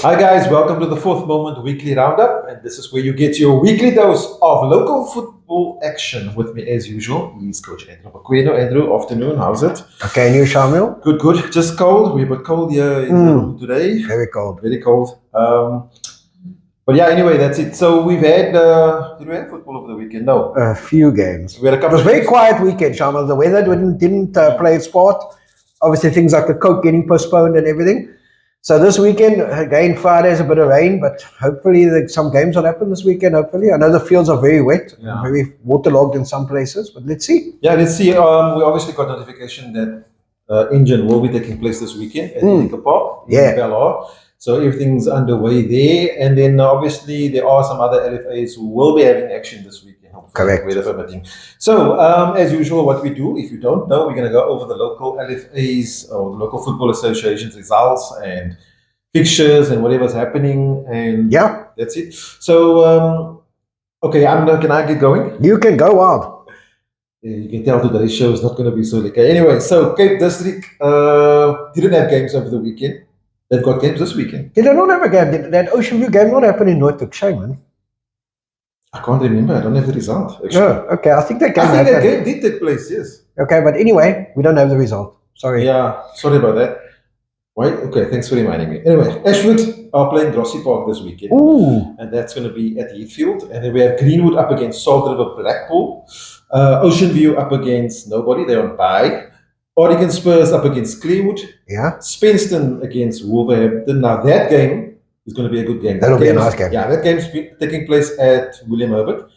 Hi guys, welcome to the Fourth Moment Weekly Roundup, and this is where you get your weekly dose of local football action. With me, as usual, is Coach Andrew Pequeno. Andrew, afternoon. How's it? Okay, and you, Shamiel? Good, good. Just cold. We're a bit cold here in the room today. Very cold. Very cold. But yeah, anyway, that's it. So we've had. Did we have football over the weekend? No. A few games. We had a It couple was a of very quiet weekend, Shamiel. The weather didn't play its part. Obviously, things like the Coke getting postponed and everything. So this weekend, again, Friday's a bit of rain, but hopefully some games will happen this weekend, hopefully. I know the fields are very wet, very waterlogged in some places, but let's see. Yeah, let's see. We obviously got notification that Engen will be taking place this weekend at Engen Park in Bellor. So everything's underway there. And then obviously there are some other LFAs who will be having action this weekend. Correct. Weather permitting. So as usual, what we do, if you don't know, we're going to go over the local LFAs or the local football associations results and fixtures and whatever's happening. And yeah, that's it. So, okay, can I get going? You can go on. You can tell today's show is not going to be so okay. Anyway, so Cape District didn't have games over the weekend. They've got games this weekend. Did they not have a game? Did that Ocean View game not happen in Norfolk? Shame, man. I can't remember. I don't have the result. Actually. No, okay. I think that game did take place, yes. Okay, but anyway, we don't have the result. Sorry. Yeah, sorry about that. Wait, okay, thanks for reminding me. Anyway, Ashford are playing Grossie Park this weekend. Ooh. And that's going to be at Heathfield. And then we have Greenwood up against Salt River Blackpool. Ocean View up against nobody. They're on bye. Oregon Spurs up against Clearwood. Yeah. Spenston against Wolverhampton. Now that game is going to be a good game. That'll be a nice game. Yeah, that game's taking place at William Herbert.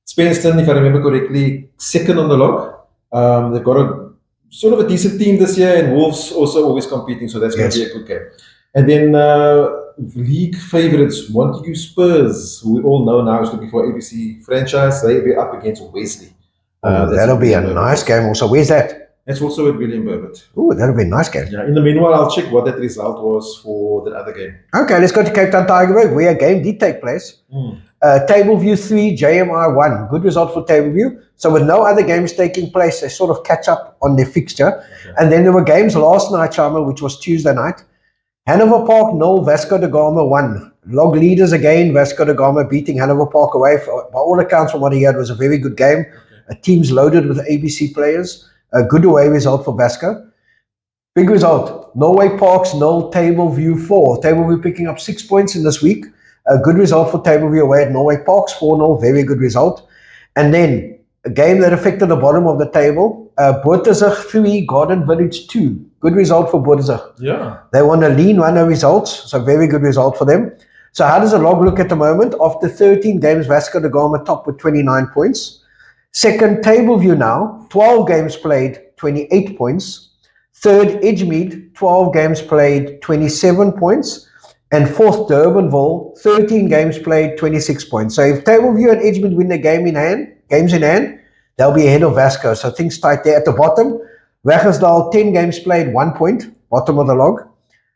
Spenston, if I remember correctly, second on the log. They've got a sort of a decent team this year, and Wolves also always competing, so that's going to be a good game. And then league favourites, Montague Spurs, who we all know now is looking for ABC franchise. They'll be up against Wesley. That'll be a nice game also. Where's that? That's also at William Herbert. Oh, that'll be a nice game. Yeah. In the meanwhile, I'll check what that result was for the other game. Okay, let's go to Cape Town Tigerberg, where a game did take place. Tableview 3, JMI 1. Good result for Tableview. So with no other games taking place, they sort of catch up on their fixture. Okay. And then there were games last night, Shamiel, which was Tuesday night. Hanover Park 0, Vasco da Gama 1. Log leaders again, Vasco da Gama beating Hanover Park away. By all accounts, from what he had, was a very good game. Okay. Teams loaded with ABC players. A good away result for Vasco. Big result. Norway Parks 0, Tableview 4. Tableview picking up 6 points in this week. A good result for Tableview away at Norway Parks 4-0. Very good result. And then a game that affected the bottom of the table. Botezig 3, Garden Village 2. Good result for Botezig. Yeah. They won a lean run of results. So very good result for them. So how does the log look at the moment? After 13 games, Vasco da Gama top with 29 points. Second, Tableview now, 12 games played, 28 points. Third, Edgemead, 12 games played, 27 points. And fourth, Durbanville, 13 games played, 26 points. So if Tableview and Edgemead win the games in hand, they'll be ahead of Vasco. So things tight there. At the bottom, Raggersdal, 10 games played, 1 point, bottom of the log.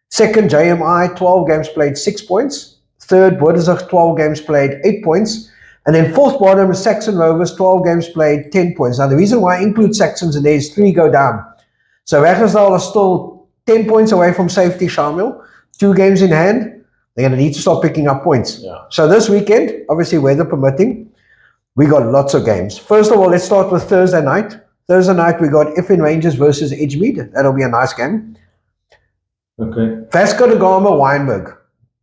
Second, JMI, 12 games played, 6 points. Third, Botezig, 12 games played, 8 points. And then fourth bottom is Saxon Rovers, 12 games played, 10 points. Now, the reason why I include Saxons in there is 3 go down. So Raggersdal are still 10 points away from safety, Shamiel. 2 games in hand. They're going to need to start picking up points. Yeah. So this weekend, obviously weather permitting, we got lots of games. First of all, let's start with Thursday night. Thursday night, we got FN Rangers versus Edgemead. That'll be a nice game. Okay. Vasco da Gama, Wynberg.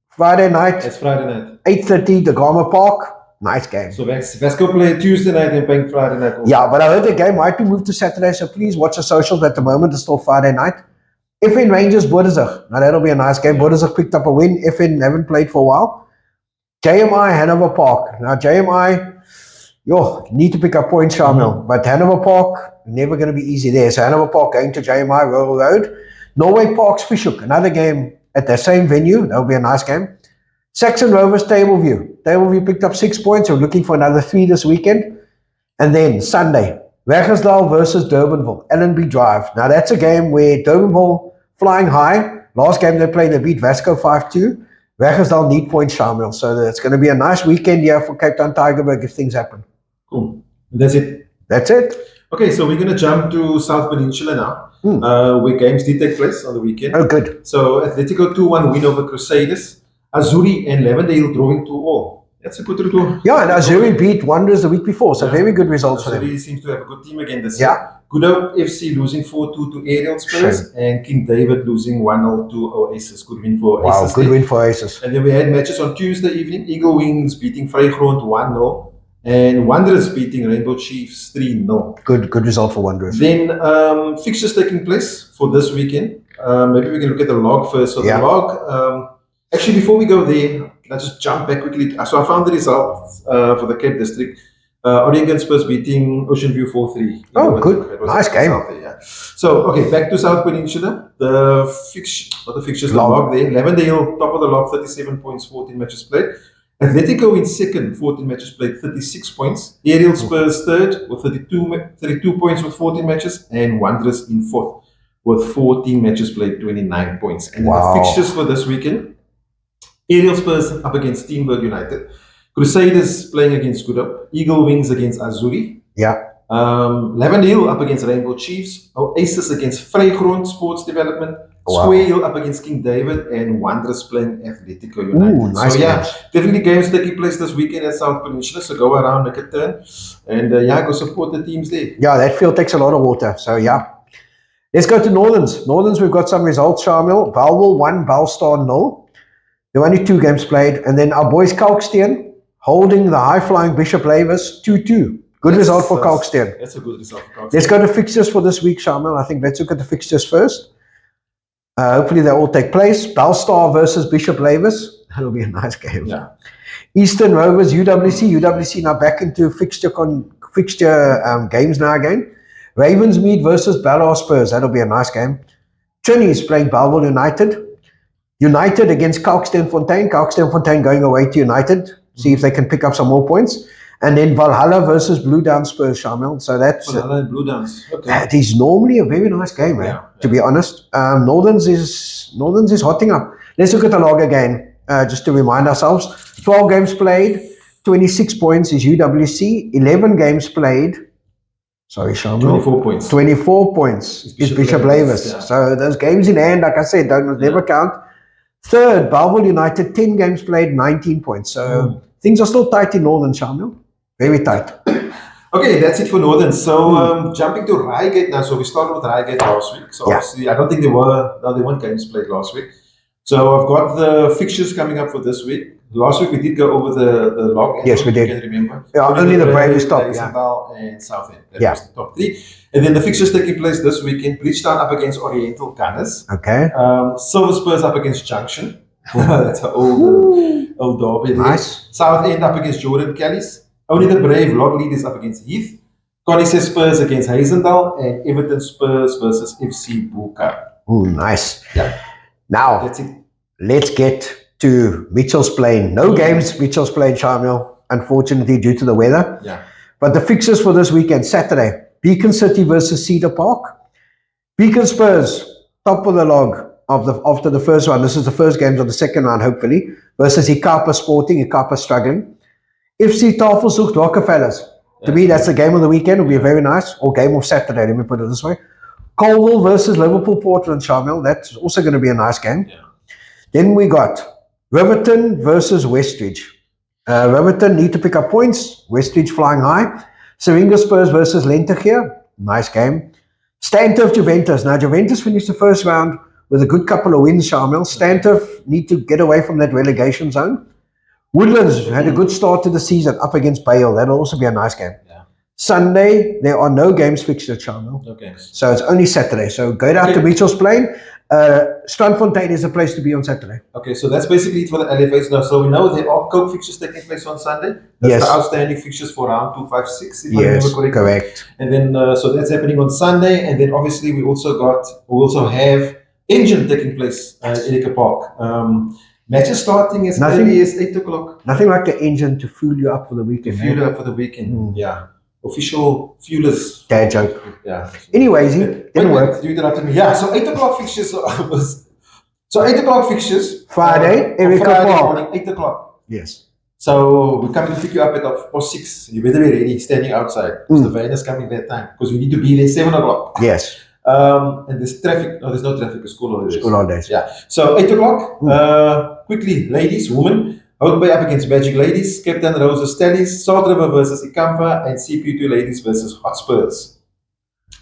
Friday night. It's Friday night. 8:30, Da Gama Park. Nice game. So Vasco play Tuesday night and playing Friday night also. Yeah, but I heard the game might be moved to Saturday, so please watch the socials. At the moment, it's still Friday night. FN Rangers, Botezig. Now that'll be a nice game. Botezig picked up a win. FN haven't played for a while. JMI, Hanover Park. Now JMI, need to pick up points, Shamiel. But Hanover Park, never going to be easy there. So Hanover Park going to JMI, Royal Road. Norway Parks, Fishhook. Another game at the same venue. That'll be a nice game. Saxon Rovers, Tableview. Tableview picked up 6 points. We're looking for another 3 this weekend. And then Sunday, Raggersdal versus Durbanville, Allenby Drive. Now that's a game where Durbanville flying high. Last game they played, they beat Vasco 5-2. Raggersdal need points, Shamiel. So it's going to be a nice weekend here for Cape Town Tigerberg if things happen. Cool. That's it. That's it. Okay, so we're going to jump to South Peninsula now, where games did take place on the weekend. Oh, good. So Atletico 2-1 win over Crusaders. Azuri and Lavendale drawing 2-2. That's a good result. Yeah, and Azuri beat Wanderers the week before, so very good results for them. Azuri seems to have a good team again this year. Good Hope FC losing 4-2 to Aerial Spurs, and King David losing 1-0 to Oasis. Good win for Oasis. Wow, good win for Oasis. And then we had matches on Tuesday evening. Eagle Wings beating Vrygrond 1-0. And Wanderers beating Rainbow Chiefs 3-0. Good result for Wanderers. Then fixtures taking place for this weekend. Maybe we can look at the log first. So the log, actually before we go there, let's just jump back quickly. So I found the results for the Cape District. Engen Spurs beating Ocean View 4-3. Oh, good. Nice game. There. So, okay, back to South Peninsula. The fixtures, the log there. Lavendale, top of the log, 37 points, 14 matches played. Atletico in second, 14 matches played, 36 points. Aerial Spurs third with 32 points with 14 matches. And Wanderers in fourth with 14 matches played, 29 points. And the fixtures for this weekend, Aerial Spurs up against Steenberg United. Crusaders playing against Good Hope. Eagle Wings against Azuri. Lavendale up against Rainbow Chiefs. Oasis against Vrygrond Sports Development. Square Hill up against King David, and Wanderers playing Atletico United. Ooh, nice games. Definitely games taking place this weekend at South Peninsula. So go around, make a turn, and go support the teams there. Yeah, that field takes a lot of water. So let's go to Northerns. Northerns, we've got some results. Shamiel, Bellville 1, Bellstar 0. There were only 2 games played, and then our boys Kalkstein holding the high-flying Bishop Lavers 2-2. Good result for Kalkstein. That's a good result for Kalkstein. Let's go to fixtures for this week, Shamiel. I think let's look at the fixtures first. Hopefully they all take place. Bellstar versus Bishop Lavers. That'll be a nice game. Yeah. Eastern Rovers, UWC. UWC now back into fixture games now again. Ravensmead versus Ballard Spurs. That'll be a nice game. Trinity's playing Bellville United. United against Kalkstein Fontaine. Kalkstein Fontaine going away to United. See if they can pick up some more points. And then Valhalla versus Blue Downs Spurs, Shamiel. So that's Valhalla and Blue Downs. Okay. That is normally a very nice game, to be honest. Northerns is hotting up. Let's look at the log again, just to remind ourselves. 12 games played, 26 points is UWC. 11 games played. Sorry, Shamiel. 24 points. 24 points is Bishop Lavers. Yeah. So those games in hand, like I said, don't never count. Third, Bellville United, 10 games played, 19 points. So things are still tight in Northern, Shamiel. Very tight. Okay, that's it for Northern. So jumping to Reigate now. So we started with Reigate last week. So obviously, I don't think there weren't games played last week. So I've got the fixtures coming up for this week. Last week we did go over the log. Yes, we did. You can remember. Yeah, only the Brave is top. And Southend. That was the top 3. And then the fixtures taking place this weekend. Bridgetown up against Oriental Gunners. Okay. Silver Spurs up against Junction. That's an old derby there. Nice. Southend up against Jordan Kellys. Only the Brave log leaders up against Heath. Connie Spurs against Hazendal, and Everton Spurs versus FC Buka. Ooh, nice. Yeah. Now, that's it. Let's get to Mitchell's Plain. No games, Mitchell's Plain, Shamiel, unfortunately, due to the weather. Yeah. But the fixtures for this weekend, Saturday, Beacon City versus Cedar Park. Beacon Spurs, top of the log after the first round. This is the first games of the second round, hopefully, versus Ikapa Sporting, Ikapa struggling. FC Tafelshoek Rockefellers. To me, that's the game of the weekend. It'll be very nice. Or game of Saturday, let me put it this way. Colville versus Liverpool Portland, Shamiel. That's also going to be a nice game. Yeah. Then we got Riverton versus Westridge. Riverton need to pick up points. Westridge flying high. Syringa Spurs versus Lentegeur. Nice game. Stanturf Juventus. Now, Juventus finished the first round with a good couple of wins, Shamiel. Stanturf need to get away from that relegation zone. Woodlands had a good start to the season up against Bale. That'll also be a nice game. Yeah. Sunday, there are no games fixed at Shamiel. Okay. So it's only Saturday. So go down to Mitchell's Plain. Strandfontein is a place to be on Saturday. Okay, so that's basically it for the LFAs now. So we know there are Coke fixtures taking place on Sunday. That's the outstanding fixtures for round 256, if I remember correctly. Correct. And then, so that's happening on Sunday. And then obviously we also have Engen taking place at Erika Park. Matches starting as early as 8 o'clock. Nothing like the Engen to fuel you up for the weekend. Fuel you up for the weekend, yeah. Official fuelers. Dad joke. Yeah. Anyways, it didn't work. You interrupted me. Yeah, so 8 o'clock fixtures So 8 o'clock fixtures. Friday, Erika Park. Morning, 8 o'clock. Yes. So we're coming to pick you up at 6:30. You better be ready, standing outside. Because the van is coming that time. Because we need to be there 7 o'clock. Yes. And there's traffic. No, there's no traffic. It's school holidays. School holidays. Yeah. So 8 o'clock. Quickly, ladies, women. Hope Bay up against Magic Ladies, Captain Roses Tallies, Salt River versus Ikamfa, and CPU2 Ladies versus Hotspurs.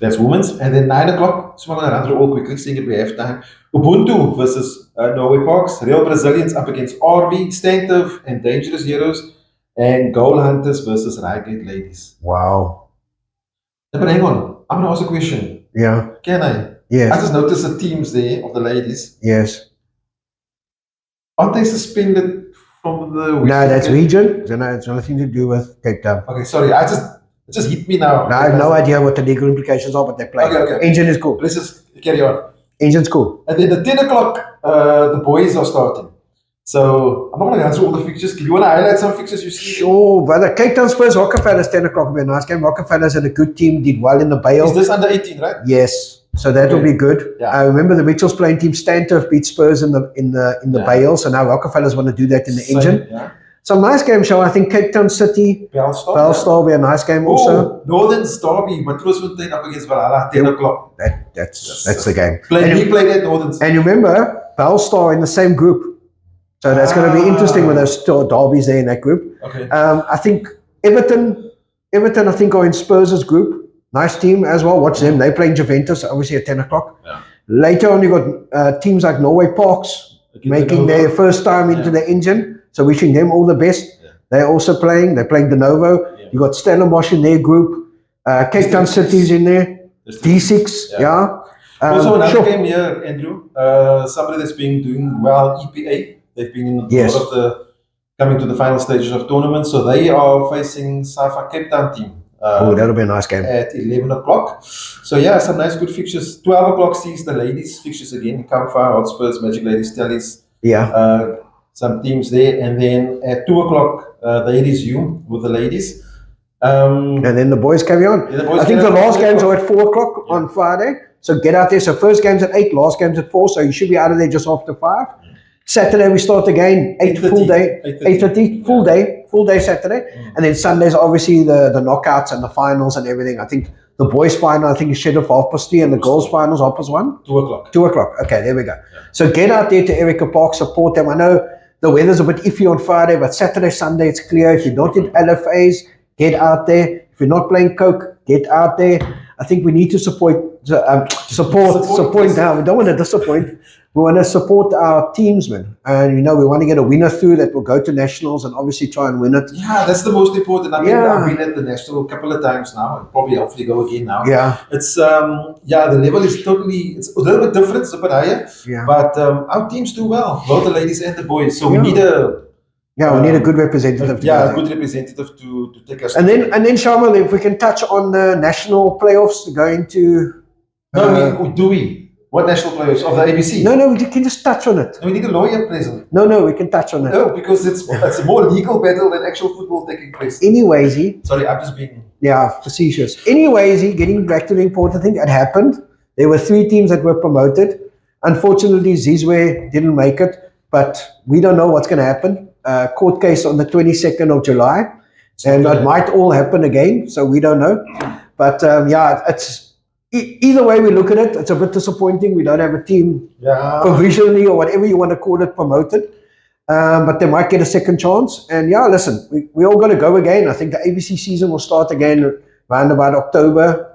That's women's. And then 9 o'clock, so I'm going to run through all quickly, seeing if we have time. Ubuntu versus Norway Parks, Real Brazilians up against RV, Stantive, and Dangerous Heroes, and Goal Hunters versus Reigate Ladies. Wow. Now, but hang on, I'm going to ask a question. Yeah. Can I? Yes. I just noticed the teams there of the ladies. Yes. Aren't they suspended from the... No, that's region. So no, it's nothing to do with Cape Town. Okay, sorry, it just hit me now. No, I have no idea what the legal implications are, but they play. Okay. Engen is cool. Let's just carry on. Engen's cool. And then at 10 o'clock, the boys are starting. So I'm not going to answer all the fixtures. Do you want to highlight some fixtures you see? Sure, brother. Cape Town Spurs, Rockefellers, 10 o'clock will be a nice game. Rockefellers had a good team, did well in the Bale. Is this under 18, right? Yes. So that will be good. Yeah. I remember the Mitchells playing team Stantive beat Spurs in the Bale. So now Rockefellers want to do that in the Engen. Yeah. Some nice game show. I think Cape Town City, Bellstar will be a nice game also. Northern Derby, Matroosfontein up against Valhalla, 10 o'clock. That's the game. He played at Northern. And you remember, Bellstar in the same group. So that's going to be interesting with those derbies there in that group. Okay. I think Everton, I think, are in Spurs' group. Nice team as well. Watch them. They're playing Juventus, obviously at 10 o'clock. Yeah. Later on, you got teams like Norway Parks making their first time into the Engen. So wishing them all the best. Yeah. They're also playing. They're playing De Novo. Yeah. You got Stellenbosch in their group. Cape Town City's in there. D6. Yeah. Also another game here, Andrew. Somebody that's been doing well, EPA. They've been in a lot of the coming to the final stages of tournaments. So they are facing Safa Cape Town team. That'll be a nice game. At 11 o'clock. So yeah, some nice good fixtures. 12 o'clock sees the ladies fixtures again. Kamfa, Hotspurs, Magic Ladies, Tallies. Yeah. Some teams there. And then at 2 o'clock, they resume with the ladies. And then the boys carry on. I think the last games are at 4 o'clock on Friday. So get out there. So first game's at 8, last game's at 4. So you should be out of there just after 5. Saturday we start again, 8 full day, 8:30 full day Saturday, and then Sundays obviously the knockouts and the finals and everything. I think the boys' final is scheduled for 3:30, and the girls' finals 1:30. 2 o'clock. 2 o'clock. Okay, there we go. Yeah. So get out there to Erica Park, support them. I know the weather's a bit iffy on Friday, but Saturday, Sunday it's clear. If you're not in LFAs, get out there. If you're not playing Coke, get out there. I think we need to support. Now we don't want to disappoint. We want to support our teams, man. And, we want to get a winner through that will go to nationals and obviously try and win it. Yeah, that's the most important. I've been at the national a couple of times now and probably hopefully go again now. Yeah. It's, the level is it's a little bit different, it's a bit higher. Yeah. But our teams do well, both the ladies and the boys. So we need a... we need a good representative. A good representative to take us. And then Shamiel, if we can touch on the national playoffs going to... do we? What national players of the ABC? No, we can just touch on it. No, we need a lawyer present. No, we can touch on it. No, because it's a more legal battle than actual football taking place. Anyways, sorry, I'm just being... Yeah, facetious. Anyways, getting back to the important thing, it happened. There were 3 teams that were promoted. Unfortunately, Zizwe didn't make it, but we don't know what's going to happen. Court case on the 22nd of July, and it might all happen again, so we don't know. But it's... Either way we look at it, it's a bit disappointing. We don't have a team provisionally or whatever you want to call it promoted. But they might get a second chance. And listen, we all got to go again. I think the ABC season will start again around about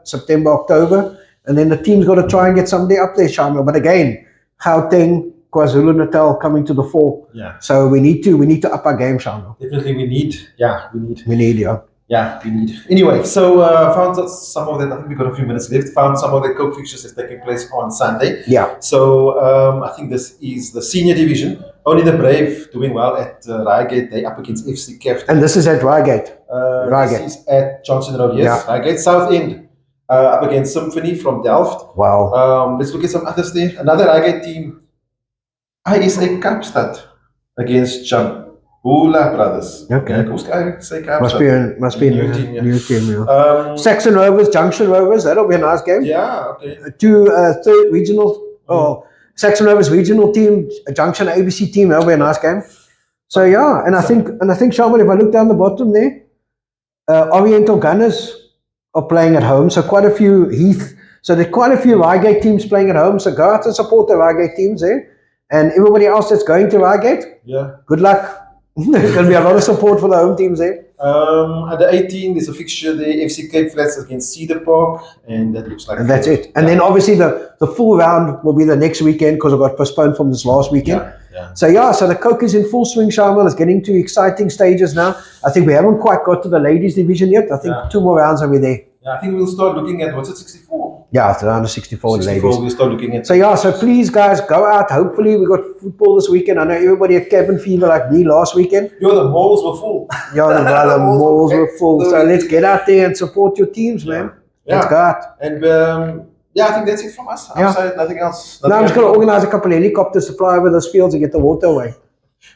September, October. And then the team's got to try and get somebody up there, Shamiel. But again, Gauteng, KwaZulu-Natal coming to the fore. Yeah. So we need to up our game, Shamiel. Definitely we need. Yeah, we need. Anyway, so found some of that. I think we've got a few minutes left. Found some of the Coke fixtures that's taking place on Sunday. Yeah. So I think this is the senior division. Only the Brave doing well at Reigate. They up against FC Keft. And this is at Reigate. This is at Johnson Road. Yes. Yeah. Reigate South End up against Symphony from Delft. Wow. Let's look at some others there. Another Reigate team. ISA Kaapstad against Bula Brothers. Okay. Must be a new team. Yeah. Saxon Rovers, Junction Rovers. That'll be a nice game. Yeah. Okay. 2 third regional. Saxon Rovers regional team, Junction ABC team. That'll be a nice game. So and I think Shamiel, if I look down the bottom there, Oriental Gunners are playing at home. So quite a few Heath So there's quite a few Reigate teams playing at home. So go out and support the Reigate teams there. And everybody else that's going to Reigate, good luck. There's going to be a lot of support for the home teams there. At the 18th, there's a fixture there, FC Cape Flats against Cedar Park, and that looks like. And that's it. And then obviously the full round will be the next weekend because it got postponed from this last weekend. So the Coke is in full swing, Shamiel. It's getting to exciting stages now. I think we haven't quite got to the ladies division yet. I think 2 more rounds and we're there. Yeah, I think we'll start looking at, 64? Yeah, after round of 64 ladies. We'll start looking at. So please guys, go out. Hopefully we got football this weekend. I know everybody had cabin fever like me last weekend. The malls were full. The malls were full. So let's get out there and support your teams, man. Let's go out. And I think that's it from us. Outside, nothing else. I'm just going to organize a couple of helicopters to fly over those fields and get the water away.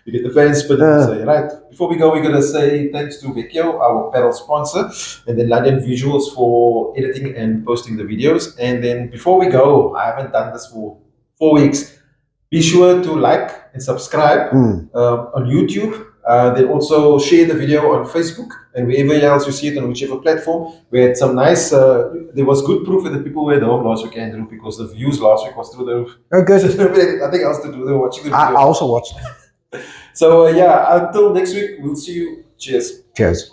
We get the fans, but right. Before we go, we're going to say thanks to Pequeno, our apparel sponsor, and then London Visuals for editing and posting the videos. And then before we go, I haven't done this for 4 weeks. Be sure to like and subscribe on YouTube. Then also share the video on Facebook and wherever else you see it on whichever platform. We had some nice, there was good proof that the people were at home last week, Andrew, because the views last week was through the roof. Oh, good. Nothing else to do. They were watching the video. I also watched. So until next week, we'll see you. Cheers. Cheers.